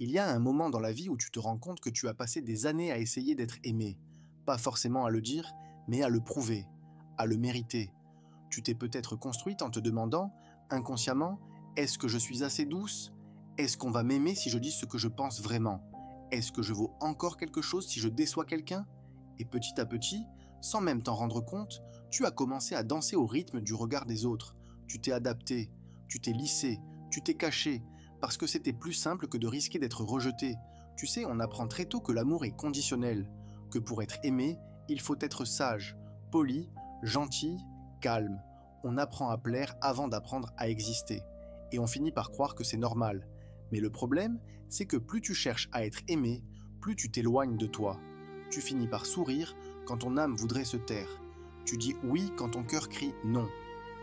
Il y a un moment dans la vie où tu te rends compte que tu as passé des années à essayer d'être aimé. Pas forcément à le dire, mais à le prouver, à le mériter. Tu t'es peut-être construite en te demandant, inconsciemment, est-ce que je suis assez douce? Est-ce qu'on va m'aimer si je dis ce que je pense vraiment? Est-ce que je vaux encore quelque chose si je déçois quelqu'un? Et petit à petit, sans même t'en rendre compte, tu as commencé à danser au rythme du regard des autres. Tu t'es adapté, tu t'es lissé, tu t'es caché, parce que c'était plus simple que de risquer d'être rejeté. Tu sais, on apprend très tôt que l'amour est conditionnel, que pour être aimé, il faut être sage, poli, gentil, calme. On apprend à plaire avant d'apprendre à exister. Et on finit par croire que c'est normal. Mais le problème, c'est que plus tu cherches à être aimé, plus tu t'éloignes de toi. Tu finis par sourire quand ton âme voudrait se taire. Tu dis oui quand ton cœur crie non.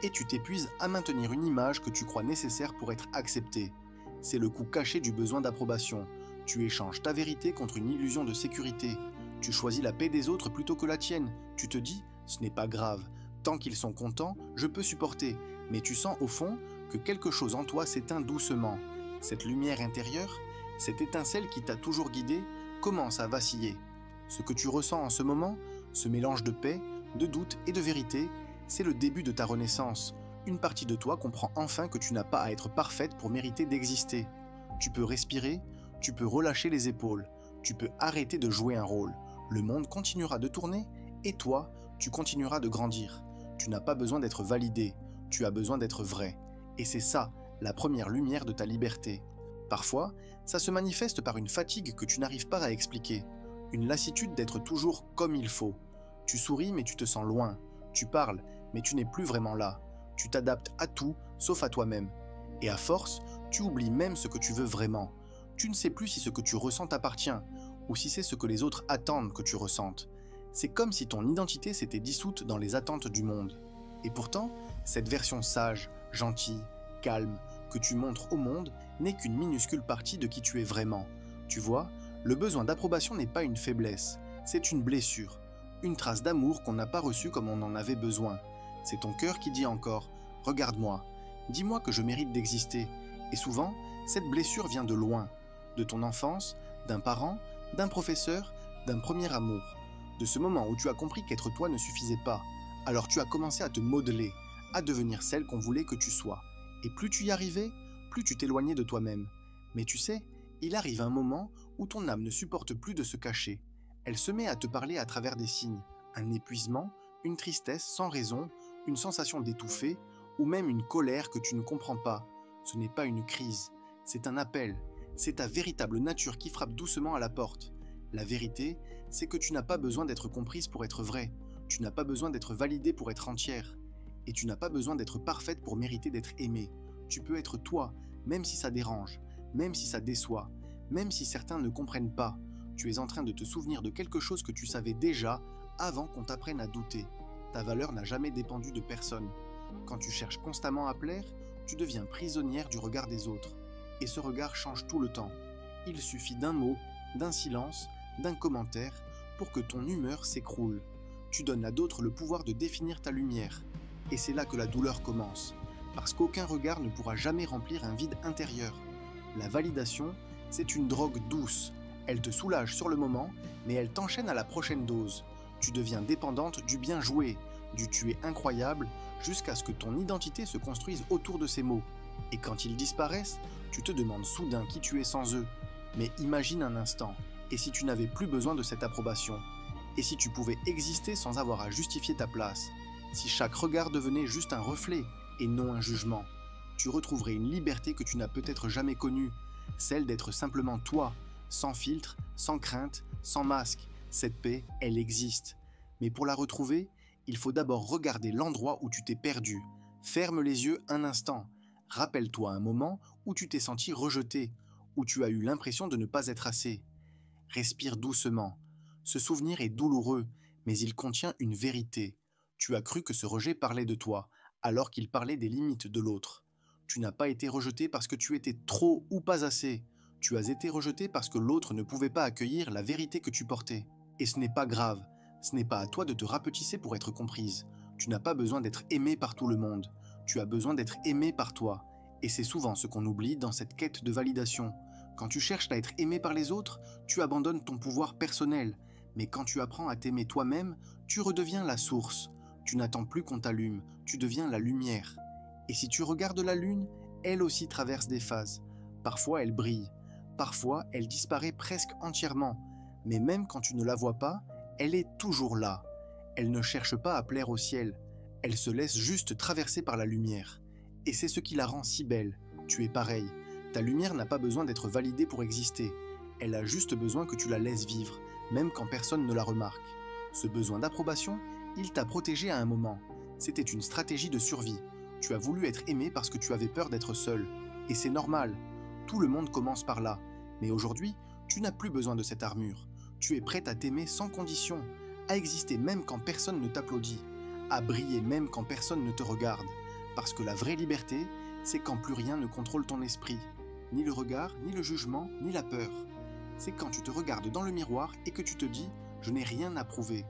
Et tu t'épuises à maintenir une image que tu crois nécessaire pour être accepté. C'est le coût caché du besoin d'approbation. Tu échanges ta vérité contre une illusion de sécurité. Tu choisis la paix des autres plutôt que la tienne. Tu te dis, ce n'est pas grave. Tant qu'ils sont contents, je peux supporter. Mais tu sens au fond que quelque chose en toi s'éteint doucement. Cette lumière intérieure, cette étincelle qui t'a toujours guidé, commence à vaciller. Ce que tu ressens en ce moment, ce mélange de paix, de doute et de vérité, c'est le début de ta renaissance. Une partie de toi comprend enfin que tu n'as pas à être parfaite pour mériter d'exister. Tu peux respirer, tu peux relâcher les épaules, tu peux arrêter de jouer un rôle. Le monde continuera de tourner et toi, tu continueras de grandir. Tu n'as pas besoin d'être validé, tu as besoin d'être vrai. Et c'est ça, la première lumière de ta liberté. Parfois, ça se manifeste par une fatigue que tu n'arrives pas à expliquer, une lassitude d'être toujours comme il faut. Tu souris mais tu te sens loin, tu parles mais tu n'es plus vraiment là. Tu t'adaptes à tout sauf à toi-même. Et à force, tu oublies même ce que tu veux vraiment. Tu ne sais plus si ce que tu ressens t'appartient ou si c'est ce que les autres attendent que tu ressentes. C'est comme si ton identité s'était dissoute dans les attentes du monde. Et pourtant, cette version sage, gentille, calme, que tu montres au monde n'est qu'une minuscule partie de qui tu es vraiment. Tu vois, le besoin d'approbation n'est pas une faiblesse, c'est une blessure, une trace d'amour qu'on n'a pas reçue comme on en avait besoin. C'est ton cœur qui dit encore « Regarde-moi, dis-moi que je mérite d'exister ». Et souvent, cette blessure vient de loin, de ton enfance, d'un parent, d'un professeur, d'un premier amour, de ce moment où tu as compris qu'être toi ne suffisait pas. Alors tu as commencé à te modeler, à devenir celle qu'on voulait que tu sois. Et plus tu y arrivais, plus tu t'éloignais de toi-même. Mais tu sais, il arrive un moment où ton âme ne supporte plus de se cacher. Elle se met à te parler à travers des signes, un épuisement, une tristesse sans raison, une sensation d'étouffer, ou même une colère que tu ne comprends pas. Ce n'est pas une crise, c'est un appel, c'est ta véritable nature qui frappe doucement à la porte. La vérité, c'est que tu n'as pas besoin d'être comprise pour être vraie, tu n'as pas besoin d'être validée pour être entière, et tu n'as pas besoin d'être parfaite pour mériter d'être aimée. Tu peux être toi, même si ça dérange, même si ça déçoit, même si certains ne comprennent pas. Tu es en train de te souvenir de quelque chose que tu savais déjà avant qu'on t'apprenne à douter. Ta valeur n'a jamais dépendu de personne. Quand tu cherches constamment à plaire, tu deviens prisonnière du regard des autres. Et ce regard change tout le temps. Il suffit d'un mot, d'un silence, d'un commentaire pour que ton humeur s'écroule. Tu donnes à d'autres le pouvoir de définir ta lumière. Et c'est là que la douleur commence. Parce qu'aucun regard ne pourra jamais remplir un vide intérieur. La validation, c'est une drogue douce. Elle te soulage sur le moment, mais elle t'enchaîne à la prochaine dose. Tu deviens dépendante du bien joué, du tu es incroyable, jusqu'à ce que ton identité se construise autour de ces mots. Et quand ils disparaissent, tu te demandes soudain qui tu es sans eux. Mais imagine un instant, et si tu n'avais plus besoin de cette approbation? Et si tu pouvais exister sans avoir à justifier ta place? Si chaque regard devenait juste un reflet, et non un jugement? Tu retrouverais une liberté que tu n'as peut-être jamais connue, celle d'être simplement toi, sans filtre, sans crainte, sans masque. Cette paix, elle existe. Mais pour la retrouver, il faut d'abord regarder l'endroit où tu t'es perdu. Ferme les yeux un instant. Rappelle-toi un moment où tu t'es senti rejeté, où tu as eu l'impression de ne pas être assez. Respire doucement. Ce souvenir est douloureux, mais il contient une vérité. Tu as cru que ce rejet parlait de toi, alors qu'il parlait des limites de l'autre. Tu n'as pas été rejeté parce que tu étais trop ou pas assez. Tu as été rejeté parce que l'autre ne pouvait pas accueillir la vérité que tu portais. Et ce n'est pas grave. Ce n'est pas à toi de te rapetisser pour être comprise. Tu n'as pas besoin d'être aimé par tout le monde. Tu as besoin d'être aimé par toi. Et c'est souvent ce qu'on oublie dans cette quête de validation. Quand tu cherches à être aimé par les autres, tu abandonnes ton pouvoir personnel. Mais quand tu apprends à t'aimer toi-même, tu redeviens la source. Tu n'attends plus qu'on t'allume, tu deviens la lumière. Et si tu regardes la lune, elle aussi traverse des phases. Parfois elle brille, parfois elle disparaît presque entièrement. Mais même quand tu ne la vois pas, elle est toujours là. Elle ne cherche pas à plaire au ciel, elle se laisse juste traverser par la lumière. Et c'est ce qui la rend si belle. Tu es pareil. Ta lumière n'a pas besoin d'être validée pour exister. Elle a juste besoin que tu la laisses vivre, même quand personne ne la remarque. Ce besoin d'approbation, il t'a protégé à un moment. C'était une stratégie de survie. Tu as voulu être aimé parce que tu avais peur d'être seul. Et c'est normal. Tout le monde commence par là. Mais aujourd'hui, tu n'as plus besoin de cette armure. Tu es prête à t'aimer sans condition, à exister même quand personne ne t'applaudit, à briller même quand personne ne te regarde. Parce que la vraie liberté, c'est quand plus rien ne contrôle ton esprit. Ni le regard, ni le jugement, ni la peur. C'est quand tu te regardes dans le miroir et que tu te dis « je n'ai rien à prouver ».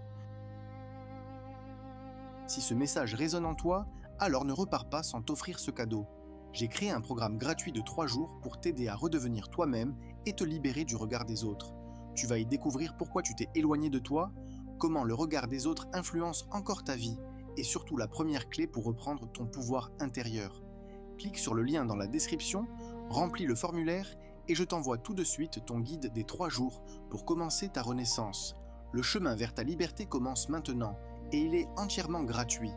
Si ce message résonne en toi, alors ne repars pas sans t'offrir ce cadeau. J'ai créé un programme gratuit de 3 jours pour t'aider à redevenir toi-même et te libérer du regard des autres. Tu vas y découvrir pourquoi tu t'es éloigné de toi, comment le regard des autres influence encore ta vie, et surtout la première clé pour reprendre ton pouvoir intérieur. Clique sur le lien dans la description, remplis le formulaire et je t'envoie tout de suite ton guide des 3 jours pour commencer ta renaissance. Le chemin vers ta liberté commence maintenant et il est entièrement gratuit.